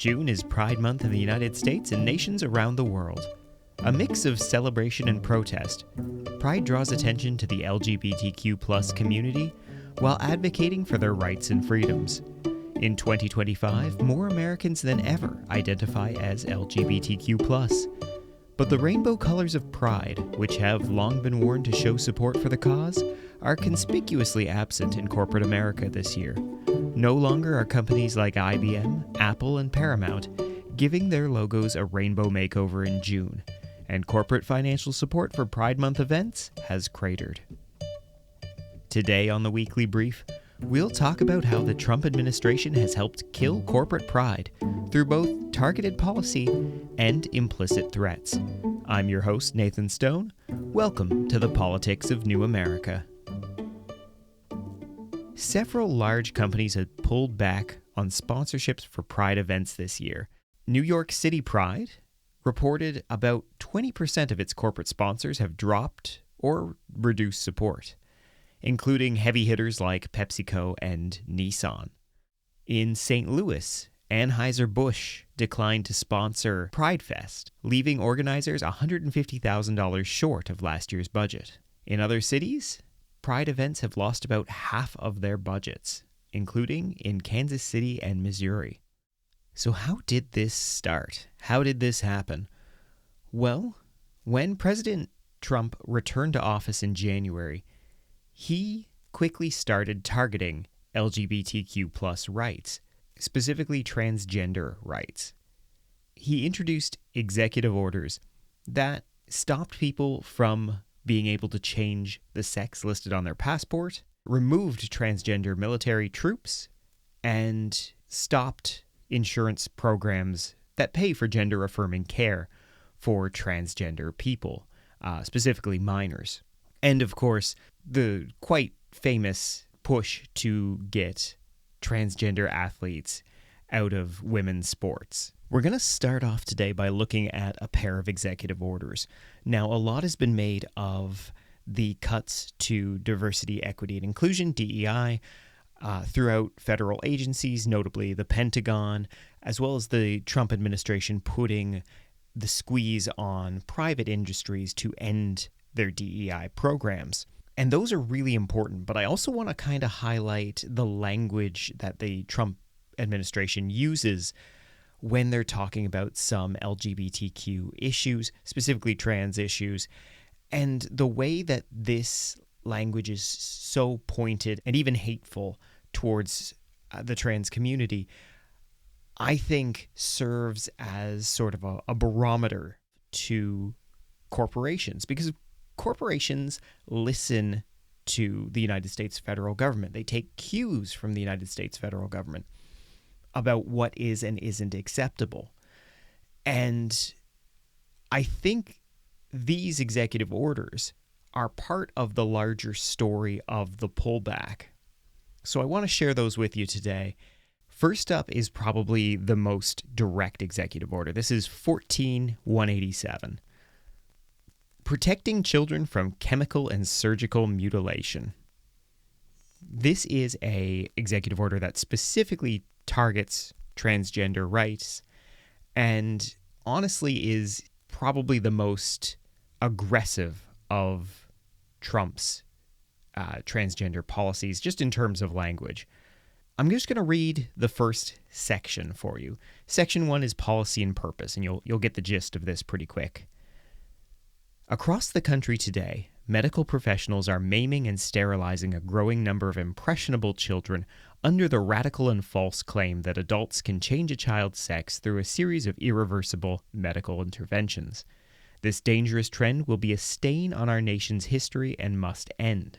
June is Pride Month in the United States and nations around the world. A mix of celebration and protest, Pride draws attention to the LGBTQ+ community while advocating for their rights and freedoms. In 2025, more Americans than ever identify as LGBTQ+. But the rainbow colors of Pride, which have long been worn to show support for the cause, are conspicuously absent in corporate America this year. No longer are companies like IBM, Apple, and Paramount giving their logos a rainbow makeover in June, and corporate financial support for Pride Month events has cratered. Today on the Weekly Brief, we'll talk about how the Trump administration has helped kill corporate pride through both targeted policy and implicit threats. I'm your host, Nathan Stone. Welcome to the Politics of New America. Several large companies have pulled back on sponsorships for Pride events this year. New York City Pride reported about 20% of its corporate sponsors have dropped or reduced support, including heavy hitters like PepsiCo and Nissan. In St. Louis, Anheuser-Busch declined to sponsor Pride Fest, leaving organizers $150,000 short of last year's budget. In other cities, Pride events have lost about half of their budgets, including in Kansas City and Missouri. So how did this start? How did this happen? Well, when President Trump returned to office in January, he quickly started targeting LGBTQ+ rights, specifically transgender rights. He introduced executive orders that stopped people from being able to change the sex listed on their passport, removed transgender military troops, and stopped insurance programs that pay for gender-affirming care for transgender people, specifically minors. And of course, the quite famous push to get transgender athletes out of women's sports. We're going to start off today by looking at a pair of executive orders. Now, a lot has been made of the cuts to diversity, equity, and inclusion, DEI, throughout federal agencies, notably the Pentagon, as well as the Trump administration putting the squeeze on private industries to end their DEI programs. And those are really important, but I also want to kind of highlight the language that the Trump administration uses when they're talking about some LGBTQ issues, specifically trans issues, and the way that this language is so pointed and even hateful towards the trans community, I think serves as sort of a barometer to corporations, because corporations listen to the United States federal government. They take cues from the United States federal government about what is and isn't acceptable. And I think these executive orders are part of the larger story of the pullback. So I want to share those with you today. First up is probably the most direct executive order. This is 14187. Protecting children from chemical and surgical mutilation. This is an executive order that specifically targets transgender rights and honestly is probably the most aggressive of Trump's transgender policies, just in terms of language. I'm just going to read the first section for you. Section 1 is policy and purpose, and you'll get the gist of this pretty quick. Across the country today, medical professionals are maiming and sterilizing a growing number of impressionable children under the radical and false claim that adults can change a child's sex through a series of irreversible medical interventions. This dangerous trend will be a stain on our nation's history and must end.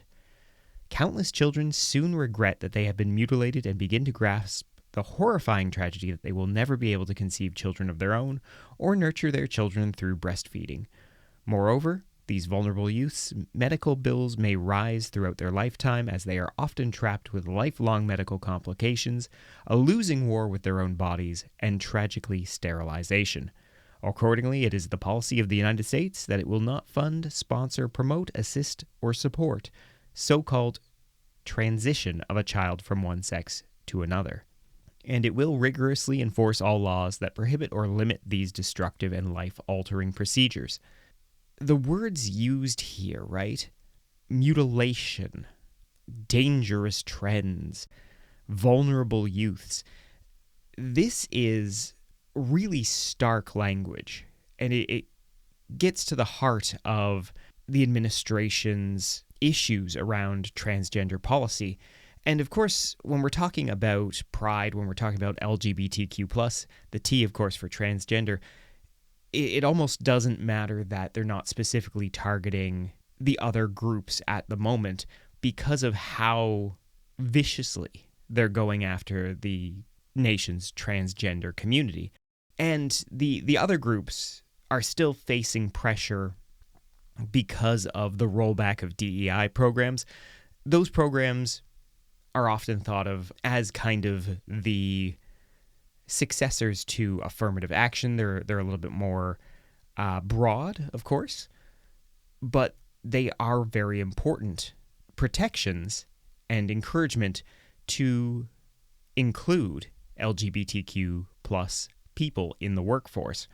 Countless children soon regret that they have been mutilated and begin to grasp the horrifying tragedy that they will never be able to conceive children of their own or nurture their children through breastfeeding. Moreover, these vulnerable youths' medical bills may rise throughout their lifetime as they are often trapped with lifelong medical complications, a losing war with their own bodies, and tragically sterilization. Accordingly, it is the policy of the United States that it will not fund, sponsor, promote, assist, or support so-called transition of a child from one sex to another. and it will rigorously enforce all laws that prohibit or limit these destructive and life-altering procedures. The words used here, right? Mutilation, dangerous trends, vulnerable youths. This is really stark language, and it gets to the heart of the administration's issues around transgender policy. And of course, when we're talking about pride, when we're talking about LGBTQ+, the T, of course, for transgender, it almost doesn't matter that they're not specifically targeting the other groups at the moment because of how viciously they're going after the nation's transgender community. And the other groups are still facing pressure because of the rollback of DEI programs. Those programs are often thought of as kind of the successors to affirmative action. They're a little bit more broad, of course, but they are very important protections and encouragement to include LGBTQ plus people in the workforce.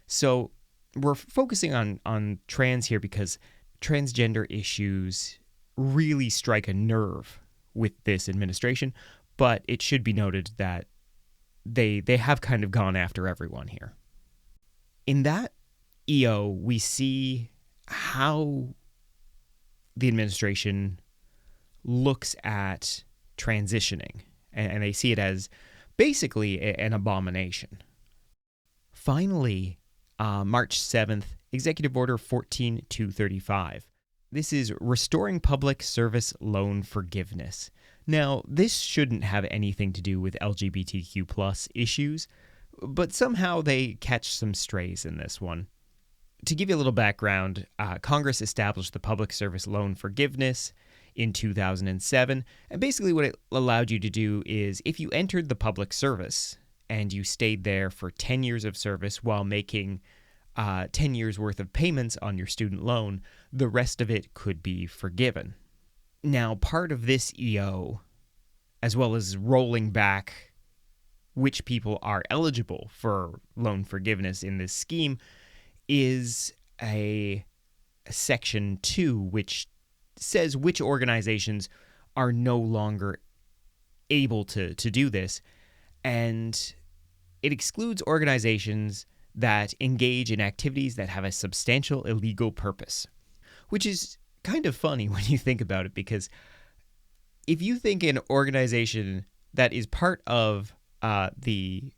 So we're focusing on trans here because transgender issues really strike a nerve with this administration, but it should be noted that they have kind of gone after everyone here. In that EO, we see how the administration looks at transitioning, and they see it as basically an abomination. Finally, March 7th, Executive Order 14235. This is Restoring Public Service Loan Forgiveness. Now, this shouldn't have anything to do with LGBTQ plus issues, but somehow they catch some strays in this one. To give you a little background, Congress established the Public Service Loan Forgiveness in 2007, and basically what it allowed you to do is if you entered the public service and you stayed there for 10 years of service while making 10 years worth of payments on your student loan, the rest of it could be forgiven. Now, part of this EO, as well as rolling back which people are eligible for loan forgiveness in this scheme, is a Section 2, which says which organizations are no longer able to do this. And it excludes organizations that engage in activities that have a substantial illegal purpose, which is kind of funny when you think about it, because if you think an organization that is part of the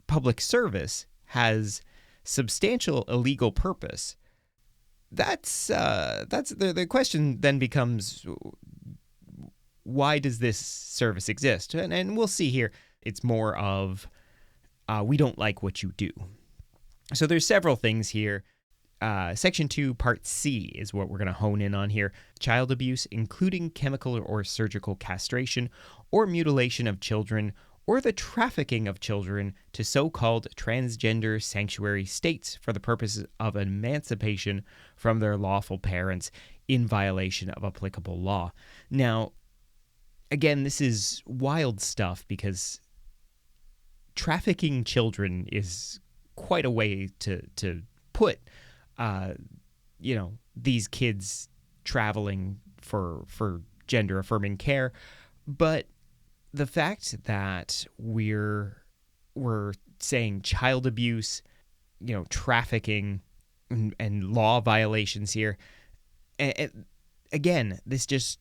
public service has substantial illegal purpose, that's the question then becomes, why does this service exist? And we'll see here, it's more of we don't like what you do. So there's several things here. Section 2, Part C is what we're going to hone in on here. Child abuse, including chemical or surgical castration or mutilation of children, or the trafficking of children to so-called transgender sanctuary states for the purposes of emancipation from their lawful parents in violation of applicable law. Now, again, this is wild stuff because trafficking children is quite a way to put these kids traveling for gender affirming care. But the fact that we're saying child abuse, trafficking and law violations here, again, this just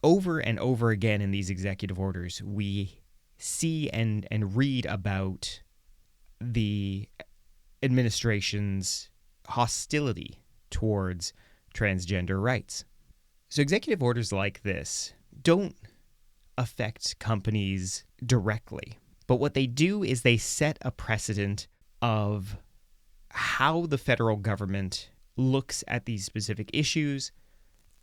over and over again in these executive orders, we see and read about the administration's hostility towards transgender rights. So executive orders like this don't affect companies directly, but what they do is they set a precedent of how the federal government looks at these specific issues.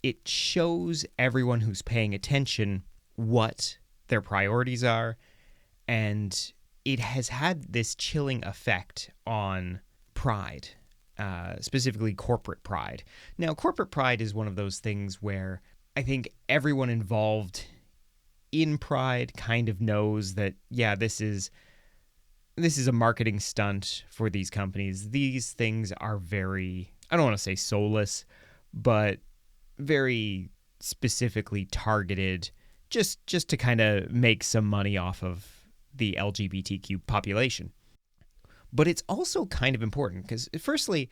It shows everyone who's paying attention what their priorities are, and it has had this chilling effect on pride, specifically corporate pride. Now, corporate pride is one of those things where I think everyone involved in Pride kind of knows that, yeah, this is a marketing stunt for these companies. These things are very, I don't want to say soulless, but very specifically targeted just to kind of make some money off of the LGBTQ population. But it's also kind of important because, firstly,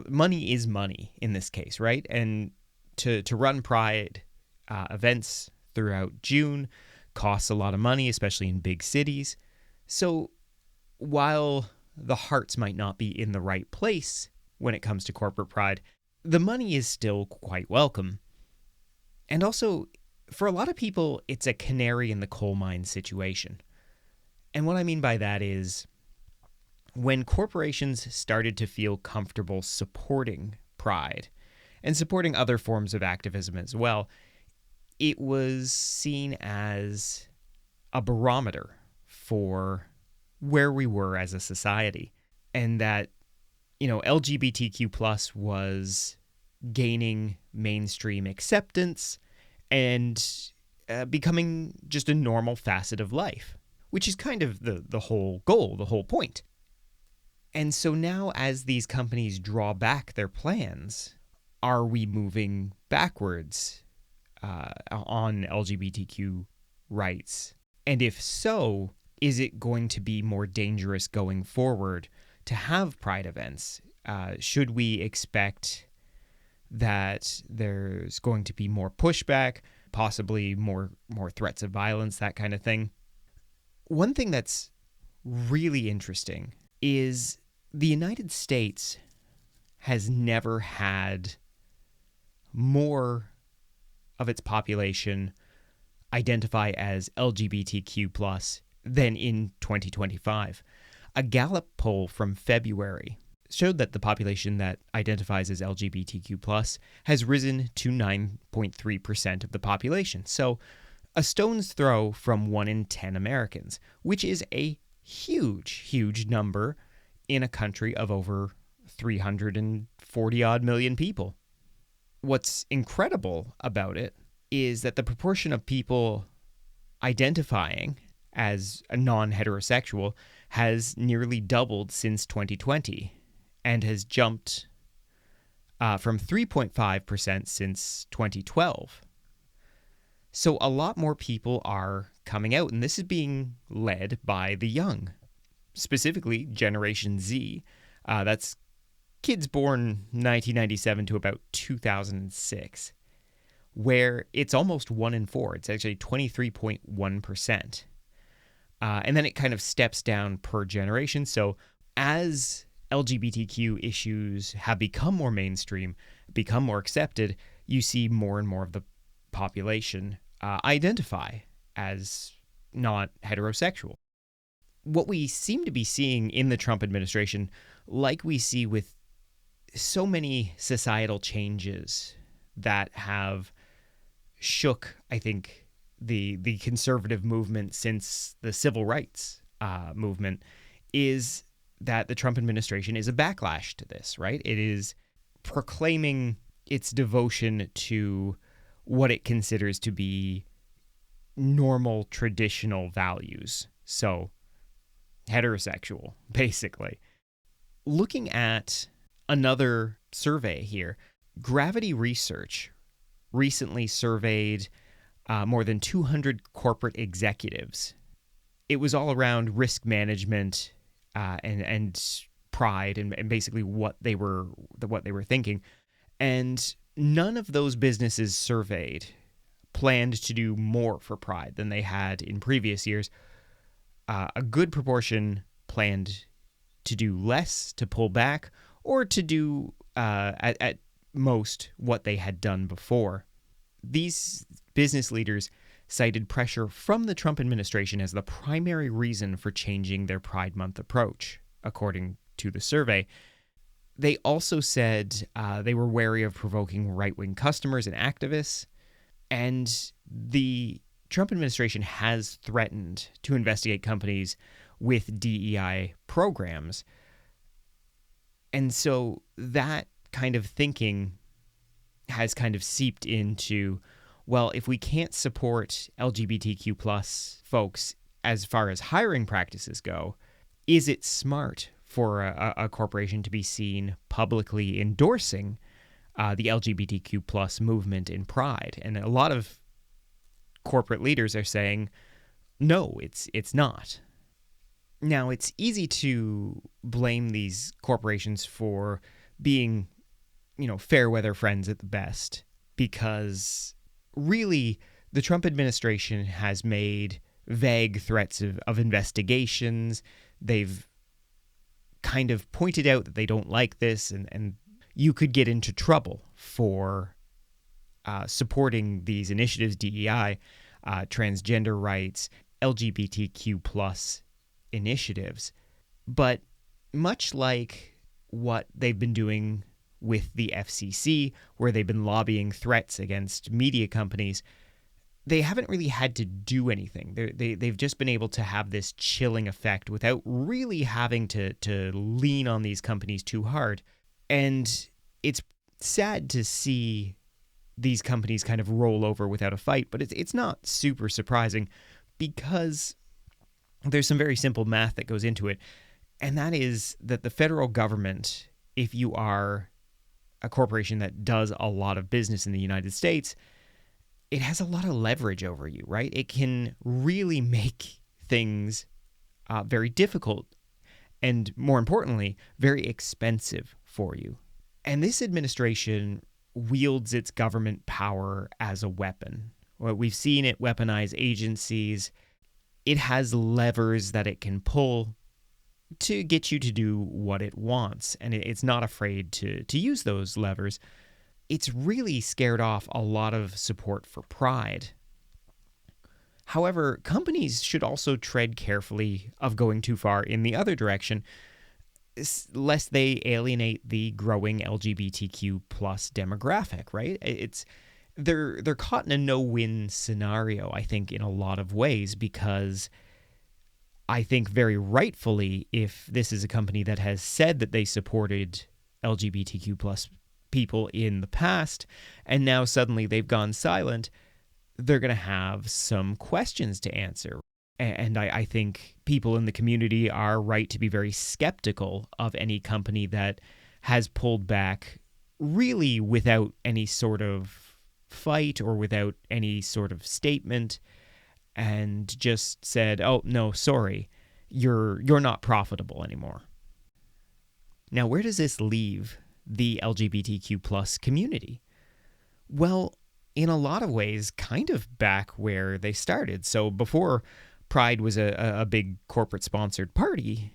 money is money in this case, right? And to run Pride events throughout June costs a lot of money, especially in big cities. So while the hearts might not be in the right place when it comes to corporate Pride, the money is still quite welcome. And also, for a lot of people, it's a canary in the coal mine situation. And what I mean by that is, when corporations started to feel comfortable supporting Pride and supporting other forms of activism as well, it was seen as a barometer for where we were as a society, and that, LGBTQ plus was gaining mainstream acceptance and becoming just a normal facet of life, which is kind of the whole goal, the whole point. And so now, as these companies draw back their plans, are we moving backwards on LGBTQ rights? And if so, is it going to be more dangerous going forward to have Pride events? Should we expect that there's going to be more pushback, possibly more threats of violence, that kind of thing? One thing that's really interesting is the United States has never had more of its population identify as LGBTQ+ than in 2025. A Gallup poll from February showed that the population that identifies as LGBTQ+ has risen to 9.3% of the population. So a stone's throw from 1 in 10 Americans, which is a huge number in a country of over 340 odd million people. What's incredible about it is that the proportion of people identifying as a non-heterosexual has nearly doubled since 2020 and has jumped from 3.5% since 2012. So a lot more people are coming out, and this is being led by the young, specifically Generation Z. That's kids born 1997 to about 2006, where it's almost 1 in 4. It's actually 23.1%. And then it kind of steps down per generation. So as LGBTQ issues have become more mainstream, become more accepted, you see more and more of the population identify as not heterosexual. What we seem to be seeing in the Trump administration, like we see with so many societal changes that have shook, I think, the conservative movement since the civil rights movement, is that the Trump administration is a backlash to this, right? It is proclaiming its devotion to what it considers to be normal, traditional values. So, heterosexual, basically. Looking at another survey here, Gravity Research recently surveyed more than 200 corporate executives. It was all around risk management and pride and basically what they were thinking. And none of those businesses surveyed planned to do more for Pride than they had in previous years. A good proportion planned to do less, to pull back, or to do at most what they had done before. These business leaders cited pressure from the Trump administration as the primary reason for changing their Pride Month approach, according to the survey. They also said they were wary of provoking right-wing customers and activists, and the Trump administration has threatened to investigate companies with DEI programs. And so that kind of thinking has kind of seeped into well, if we can't support LGBTQ plus folks as far as hiring practices go, is it smart for a corporation to be seen publicly endorsing the LGBTQ plus movement in Pride? And a lot of corporate leaders are saying, no, it's not. Now, it's easy to blame these corporations for being, fair weather friends at the best, because really the Trump administration has made vague threats of investigations. They've kind of pointed out that they don't like this, and you could get into trouble for supporting these initiatives, DEI, transgender rights, LGBTQ plus initiatives. But much like what they've been doing with the FCC, where they've been lobbying threats against media companies, they haven't really had to do anything. They've just been able to have this chilling effect without really having to lean on these companies too hard. And it's sad to see these companies kind of roll over without a fight, but it's not super surprising, because there's some very simple math that goes into it, and that is that the federal government, if you are a corporation that does a lot of business in the United States, it has a lot of leverage over you, right? It can really make things very difficult and, more importantly, very expensive for you. And this administration wields its government power as a weapon. Well, we've seen it weaponize agencies. It has levers that it can pull to get you to do what it wants, and it's not afraid to use those levers. It's really scared off a lot of support for Pride. However, companies should also tread carefully of going too far in the other direction, lest they alienate the growing LGBTQ plus demographic, right? They're caught in a no-win scenario, I think, in a lot of ways, because I think very rightfully, if this is a company that has said that they supported LGBTQ plus people in the past, and now suddenly they've gone silent, they're going to have some questions to answer. And I think people in the community are right to be very skeptical of any company that has pulled back really without any sort of fight or without any sort of statement, and just said, oh, no, sorry, you're not profitable anymore. Now, where does this leave the LGBTQ plus community? Well, in a lot of ways, kind of back where they started. So before Pride was a big corporate sponsored party,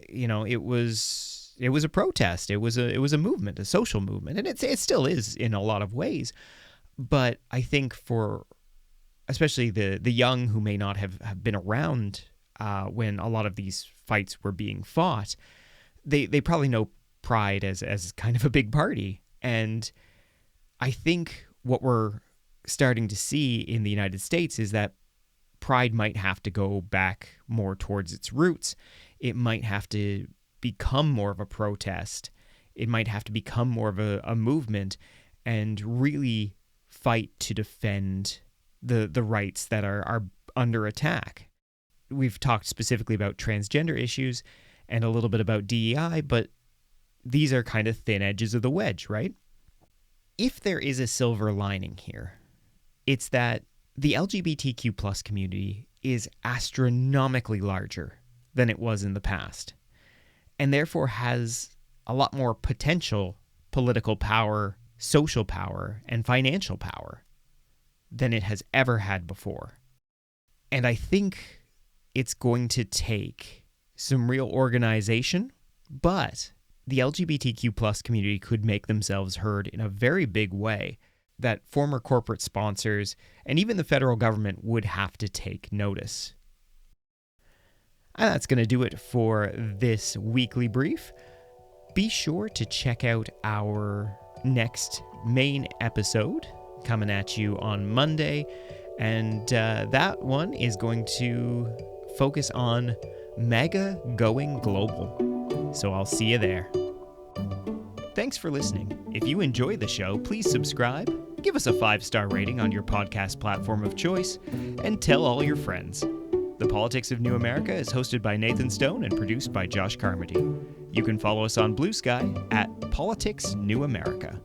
it was a protest. It was a movement, a social movement, and it still is in a lot of ways. But I think for especially the young who may not have been around when a lot of these fights were being fought, they probably know Pride as kind of a big party. And I think what we're starting to see in the United States is that Pride might have to go back more towards its roots. It might have to become more of a protest. It might have to become more of a movement and really fight to defend the rights that are under attack. We've talked specifically about transgender issues and a little bit about DEI, but these are kind of thin edges of the wedge, right? If there is a silver lining here, it's that the LGBTQ plus community is astronomically larger than it was in the past, and therefore has a lot more potential political power, social power, and financial power than it has ever had before. And I think it's going to take some real organization, but the LGBTQ plus community could make themselves heard in a very big way that former corporate sponsors and even the federal government would have to take notice. And that's going to do it for this weekly brief. Be sure to check out our next main episode coming at you on Monday, and that one is going to focus on MAGA going global. So I'll see you there. Thanks for listening. If you enjoyed the show, please subscribe, give us a 5-star rating on your podcast platform of choice, and tell all your friends. The Politics of New America is hosted by Nathan Stone and produced by Josh Carmody. You can follow us on Blue Sky at Politics New America.